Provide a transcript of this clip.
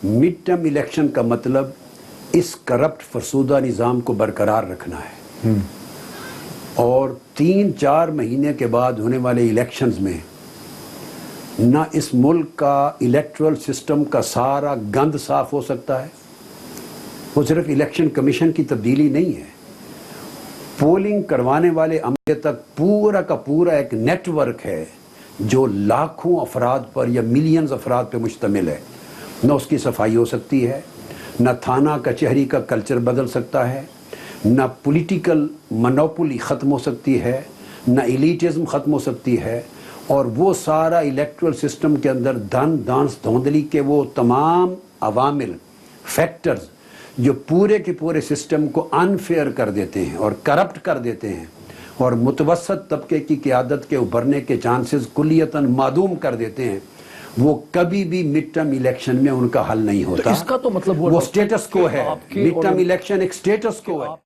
Mid term election کا مطلب اس corrupt فرسودہ نظام کو برقرار رکھنا ہے، اور 3-4 مہینے کے بعد ہونے والے الیکشنز میں نہ اس ملک کا الیکٹرل سسٹم کا سارا گند صاف ہو سکتا ہے۔ وہ صرف الیکشن کمیشن کی تبدیلی نہیں ہے، پولنگ کروانے والے عملے تک پورا کا پورا ایک نیٹ ورک ہے جو لاکھوں افراد پر یا ملینز افراد پہ مشتمل ہے۔ نہ اس کی صفائی ہو سکتی ہے، نہ تھانہ کچہری کا کلچر بدل سکتا ہے، نہ پولیٹیکل منوپولی ختم ہو سکتی ہے، نہ ایلیٹزم ختم ہو سکتی ہے، اور وہ سارا الیکٹرل سسٹم کے اندر دانس دھوندلی کے وہ تمام عوامل فیکٹرز جو پورے کے پورے سسٹم کو انفیئر کر دیتے ہیں اور کرپٹ کر دیتے ہیں اور متوسط طبقے کی قیادت کے ابھرنے کے چانسز کلیتاً معدوم کر دیتے ہیں، وہ کبھی بھی مڈ ٹرم الیکشن میں ان کا حل نہیں ہوتا۔ اس کا تو مطلب وہ سٹیٹس کو ہے، مڈ ٹرم الیکشن ایک سٹیٹس کو ہے۔